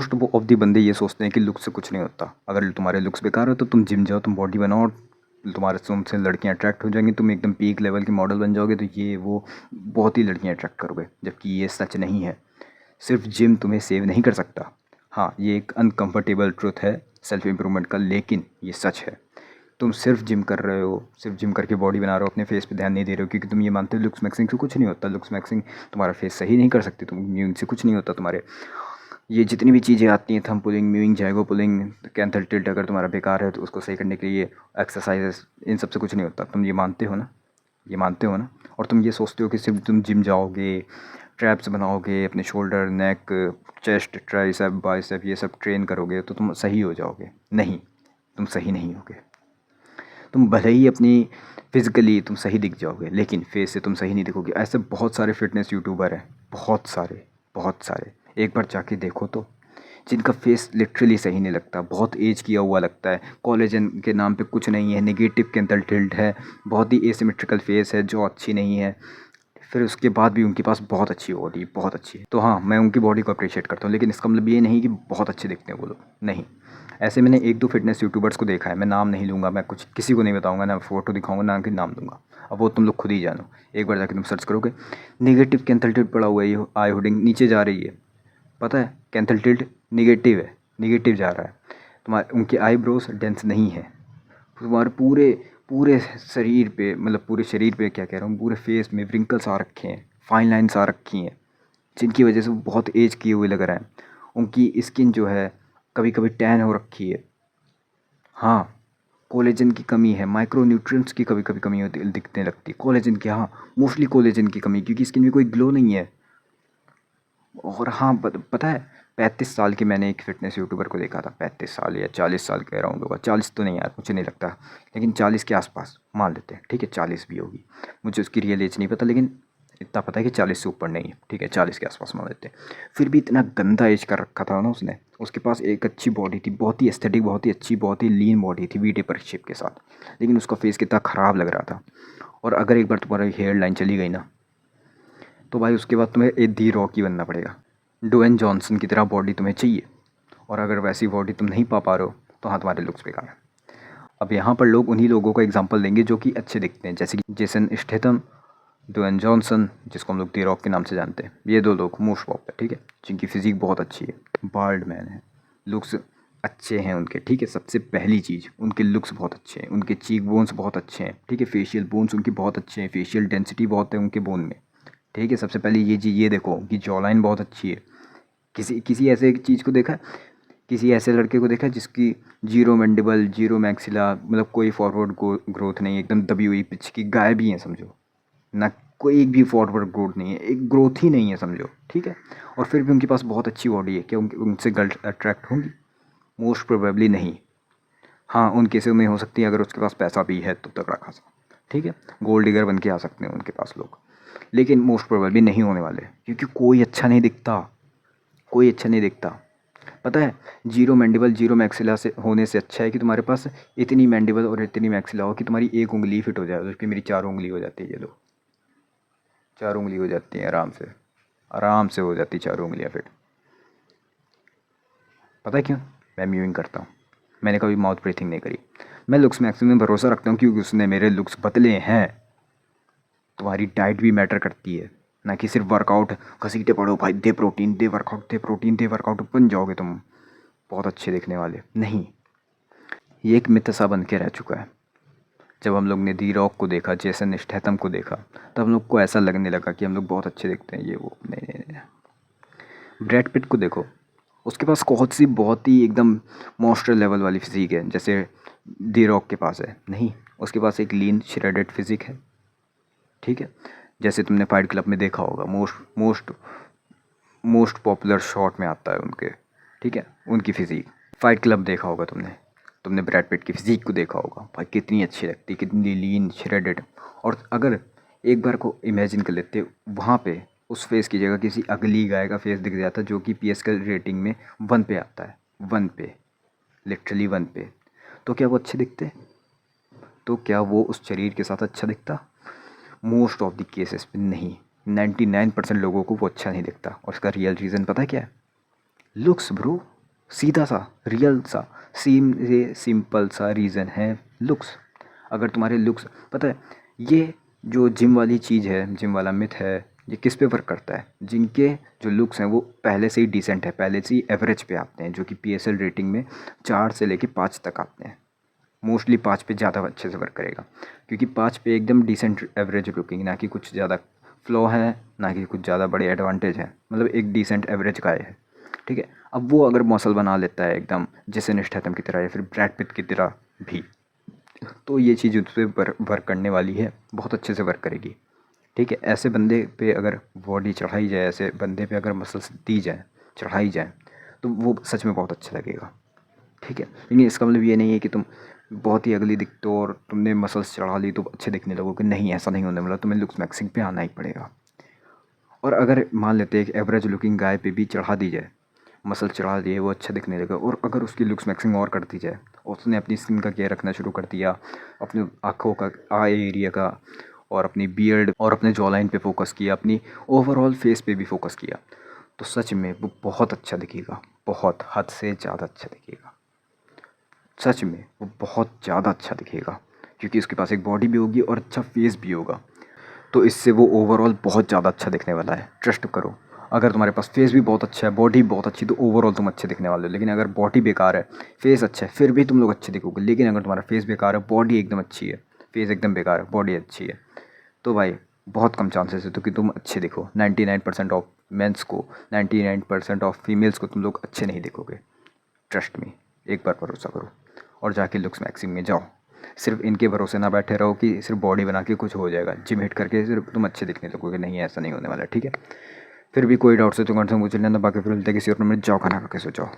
Most of the बंदे ये सोचते हैं कि लुक्स से कुछ नहीं होता। अगर तुम्हारे लुक्स बेकार हो तो तुम जिम जाओ, तुम बॉडी बनाओ और तुम्हारे तुमसे लड़कियां अट्रैक्ट हो जाएंगी, तुम एकदम पीक लेवल के मॉडल बन जाओगे, तो ये वो बहुत ही लड़कियां अट्रैक्ट करोगे। जबकि ये सच नहीं है। सिर्फ जिम तुम्हें सेव नहीं कर सकता। हाँ, ये एक अनकंफर्टेबल ट्रुथ है सेल्फ इम्प्रूवमेंट का, लेकिन ये सच है। तुम सिर्फ जिम कर रहे हो, सिर्फ जिम करके बॉडी बना रहे हो, अपने फेस पे ध्यान नहीं दे रहे हो, क्योंकि तुम ये मानते हो लुक्स मैक्सिंग से कुछ नहीं होता। लुक्स मैक्सिंग तुम्हारा फेस सही नहीं कर सकती, तुम म्यूइंग से कुछ नहीं होता तुम्हारे। ये जितनी भी चीज़ें आती हैं, thumb pulling, mowing, जैगो pulling, कैंथल tilt, अगर तुम्हारा बेकार है तो उसको सही करने के लिए एक्सरसाइजेस, इन सब से कुछ नहीं होता। तुम ये मानते हो ना, ये मानते हो ना। और तुम ये सोचते हो कि सिर्फ तुम जिम जाओगे, ट्रैप्स बनाओगे, अपने शोल्डर, नेक, चेस्ट, ट्राइसेप, बाइसेप ये सब ट्रेन करोगे तो तुम सही हो जाओगे। नहीं, तुम सही नहीं होगे। तुम भले ही अपनी फिज़िकली तुम सही दिख जाओगे, लेकिन फेस से तुम सही नहीं दिखोगे। ऐसे बहुत सारे फिटनेस यूट्यूबर हैं, बहुत सारे, बहुत सारे। एक बार जाके देखो तो, जिनका फेस लिटरली सही नहीं लगता, बहुत एज किया हुआ लगता है, कोलेजन के नाम पे कुछ नहीं है, नेगेटिव कैंथल टिल्ट है, बहुत ही एसिमेट्रिकल फेस है जो अच्छी नहीं है। फिर उसके बाद भी उनके पास बहुत अच्छी बॉडी, बहुत अच्छी है। तो हाँ, मैं उनकी बॉडी को अप्रिशिएट करता हूँ, लेकिन इसका मतलब ये नहीं कि बहुत अच्छे दिखते हैं वो लोग, नहीं। ऐसे मैंने एक दो फिटनेस यूट्यूबर्स को देखा है, मैं नाम नहीं लूँगा, मैं कुछ किसी को नहीं बताऊँगा, ना फ़ोटो दिखाऊँगा, ना कि नाम दूँगा। अब वो तुम लोग खुद ही जानो, एक बार जाके तुम सर्च करोगे, नेगेटिव कैंथल टिल्ट पड़ा हुआ है, ये आई होल्डिंग नीचे जा रही है, पता है कैंथल टिल्ट नेगेटिव है, नेगेटिव जा रहा है। तुम्हारे उनके आईब्रोज डेंस नहीं है, तुम्हारे पूरे पूरे शरीर पे, मतलब पूरे शरीर पे क्या कह रहा हूँ, पूरे फेस में व्रिंकल्स आ रखे हैं, फाइन लाइन्स आ रखी हैं, जिनकी वजह से वो बहुत एज किए हुए लग रहे हैं। उनकी स्किन जो है कभी कभी टैन हो रखी है। हाँ, कोलेजन की कमी है, माइक्रो न्यूट्रिएंट्स की कभी कभी कमी होती दिखने लगती है, कोलेजन की, हाँ मोस्टली कोलेजन की कमी, क्योंकि स्किन में कोई ग्लो नहीं है। और हाँ, पता है 35 साल की मैंने एक फ़िटनेस यूट्यूबर को देखा था, 35 साल या 40 साल के अराउंड होगा, 40 तो नहीं यार, मुझे नहीं लगता, लेकिन 40 के आसपास मान लेते हैं, ठीक है 40 भी होगी। मुझे उसकी रियल एज नहीं पता, लेकिन इतना पता है कि 40 से ऊपर नहीं है, ठीक है 40 के आसपास मान लेते हैं। फिर भी इतना गंदा एज कर रखा था ना उसने। उसके पास एक अच्छी बॉडी थी, बहुत ही एस्थेटिक, बहुत ही अच्छी, बहुत ही लीन बॉडी थी, वी टेपर शेप के साथ, लेकिन उसका फेस कितना ख़राब लग रहा था। और अगर एक बार तुम्हारी हेयर लाइन चली गई ना, तो भाई उसके बाद तुम्हें एक दी रॉक ही बनना पड़ेगा। ड्वेन जॉनसन की तरह बॉडी तुम्हें चाहिए, और अगर वैसी बॉडी तुम नहीं पा रहे हो तो हाँ, तुम्हारे लुक्स बेकार हैं। अब यहाँ पर लोग उन्हीं लोगों का एग्जांपल देंगे जो कि अच्छे दिखते हैं, जैसे कि जेसन स्टेथम, ड्वेन जॉनसन, जिसको हम लोग दी रॉक के नाम से जानते हैं। ये दो लोग मोस्ट पॉपुलर, ठीक है, जिनकी फिजिक बहुत अच्छी है, बाल्ड मैन है, लुक्स अच्छे हैं उनके, ठीक है। सबसे पहली चीज़, उनके लुक्स बहुत अच्छे हैं, उनके चीक बोन्स बहुत अच्छे हैं, ठीक है, फेशियल बोन्स उनकी बहुत अच्छे हैं, फेशियल डेंसिटी बहुत है उनके बोन में, ठीक है। सबसे पहले ये चीज़ ये देखो कि जॉ लाइन बहुत अच्छी है। किसी किसी ऐसे एक चीज़ को देखा है, किसी ऐसे लड़के को देखा है जिसकी जीरो मैंडिबल, जीरो मैक्सिला, मतलब कोई फॉरवर्ड ग्रोथ नहीं है, एकदम दबी हुई पिच की गाय भी है समझो ना, कोई एक भी फॉरवर्ड ग्रोथ नहीं है, एक ग्रोथ ही नहीं है समझो, ठीक है। और फिर भी उनके पास बहुत अच्छी बॉडी है, क्या उनसे गर्ल अट्रैक्ट होंगी? मोस्ट प्रोबेबली नहीं। हाँ, उन केसेस में हो सकती है अगर उसके पास पैसा भी है तो तगड़ा खासा, ठीक है, गोल्ड डिगर बन के आ सकते हैं उनके पास लोग, लेकिन मोस्ट प्रोबेबली नहीं होने वाले, क्योंकि कोई अच्छा नहीं दिखता, कोई अच्छा नहीं दिखता। पता है, जीरो मैंडिबल, जीरो मैक्सिला से होने से अच्छा है कि तुम्हारे पास इतनी मैंडिबल और इतनी मैक्सिला हो कि तुम्हारी एक उंगली फिट हो जाए, जबकि मेरी 4 उंगली हो जाती है। ये लो, 4 उंगली हो जाती है आराम से, आराम से हो जाती 4 उंगलियाँ फिट। पता है क्यों? मैं म्यूइंग करता हूँ, मैंने कभी माउथ ब्रीथिंग नहीं करी। मैं लुक्स मैक्सिमम में भरोसा रखता हूँ क्योंकि उसने मेरे लुक्स बदले हैं। तुम्हारी डाइट भी मैटर करती है, ना कि सिर्फ वर्कआउट, घसीटे पड़ो भाई, दे प्रोटीन, दे वर्कआउट, दे प्रोटीन, दे वर्कआउट, बन जाओगे तुम बहुत अच्छे दिखने वाले। नहीं, ये एक मिथ सा बन के रह चुका है। जब हम लोग ने दी रॉक को देखा, जेसन स्टैथम को देखा, तब हम लोग को ऐसा लगने लगा कि हम लोग बहुत अच्छे दिखते हैं, ये वो। नहीं नहीं नहीं। ब्रैड पिट को देखो, उसके पास बहुत ही एकदम मॉन्स्टर लेवल वाली फिजिक है, जैसे दी रॉक के पास है नहीं। उसके पास एक लीन श्रेडेड फिजिक है, ठीक है, जैसे तुमने फाइट क्लब में देखा होगा, most most most popular shot में आता है उनके, ठीक है, उनकी फिजिक। फाइट क्लब देखा होगा तुमने, तुमने ब्रैड पिट की फिजिक को देखा होगा, भाई कितनी अच्छी लगती, कितनी लीन श्रेडेड। और अगर एक बार को इमेजिन कर लेते, वहाँ पे उस फेस की जगह किसी अगली गाय का फेस दिख जाता जो कि PSK रेटिंग में 1 पे आता है, 1 पे, लिटरली 1 पे, तो क्या वो अच्छे दिखते? तो क्या वो उस शरीर के साथ अच्छा दिखता? मोस्ट ऑफ द केसेस में नहीं, 99% लोगों को वो अच्छा नहीं दिखता। और उसका रियल रीज़न पता है क्या है? लुक्स ब्रो, सीधा सा, रियल सा, सिंपल सा रीज़न है लुक्स। अगर तुम्हारे लुक्स, पता है ये जो जिम वाली चीज़ है, जिम वाला मिथ है, ये किस पे वर्क करता है? जिनके जो लुक्स हैं वो पहले से ही डिसेंट है, पहले से ही एवरेज पे आते हैं, जो कि पीएसएल रेटिंग में 4 से लेके 5 तक आते हैं। मोस्टली 5 पे ज़्यादा अच्छे से वर्क करेगा, क्योंकि 5 पे एकदम डिसेंट एवरेज लुकिंग, ना कि कुछ ज़्यादा फ्लॉ है, ना कि कुछ ज़्यादा बड़े एडवांटेज है, मतलब एक डिसेंट एवरेज का है। ठीक है, अब वो अगर मसल बना लेता है एकदम जैसे स्टैथम की तरह या फिर ब्रैड पिट की तरह भी, तो ये चीज़ उस पर वर्क करने वाली है, बहुत अच्छे से वर्क करेगी। ठीक है, ऐसे बंदे पे अगर बॉडी चढ़ाई जाए, ऐसे बंदे पे अगर मसल्स दी जाए, चढ़ाई जाए, तो वो सच में बहुत अच्छा लगेगा। ठीक है, लेकिन इसका मतलब ये नहीं है कि तुम बहुत ही अगली दिखते हो और तुमने मसल्स चढ़ा ली तो अच्छे दिखने लगोगे, नहीं, ऐसा नहीं होने वाला, तुम्हें लुक्स मैक्सिंग पे आना ही पड़ेगा। और अगर मान लेते हैं एक एवरेज लुकिंग गाय पे भी चढ़ा दी जाए, मसल चढ़ा दिए, वो अच्छा दिखने लगा, और अगर उसकी लुक्स मैक्सिंग और कर दी जाए, और उसने अपनी स्किन का केयर रखना शुरू कर दिया, अपनी आँखों का, आई एरिया का, और अपनी बियर्ड और अपने जॉ लाइन पे फोकस किया, अपनी ओवरऑल फेस पे भी फोकस किया, तो सच में वो बहुत अच्छा दिखेगा, बहुत हद से ज़्यादा अच्छा दिखेगा। सच में वो बहुत ज़्यादा अच्छा दिखेगा, क्योंकि उसके पास एक बॉडी भी होगी और अच्छा फेस भी होगा, तो इससे वो ओवरऑल बहुत ज़्यादा अच्छा दिखने वाला है, ट्रस्ट करो। अगर तुम्हारे पास फेस भी बहुत अच्छा है, बॉडी बहुत अच्छी, तो ओवरऑल तुम अच्छे दिखने वाले हो। लेकिन अगर बॉडी बेकार है, फेस अच्छा है, फिर भी तुम लोग अच्छे दिखोगे। लेकिन अगर तुम्हारा फेस बेकार है, बॉडी एकदम अच्छी है, फेस एकदम बेकार है, बॉडी अच्छी है, तो भाई बहुत कम चांसेस है तो कि तुम अच्छे दिखो। 99% ऑफ मेंस को, 99% ऑफ फीमेल्स को तुम लोग अच्छे नहीं दिखोगे, ट्रस्ट मी, एक बार भरोसा करो और जाके लुक्स मैक्सिंग में जाओ। सिर्फ इनके भरोसे ना बैठे रहो कि सिर्फ बॉडी बना के कुछ हो जाएगा, जिम हिट करके सिर्फ तुम अच्छे दिखने लगोगे, नहीं, ऐसा नहीं होने वाला। ठीक है, फिर भी कोई डाउट से तो कौन सा मुझे लेना, बाकी फिर मिलते किसी और में, जाओ खाना खा के सो जाओ।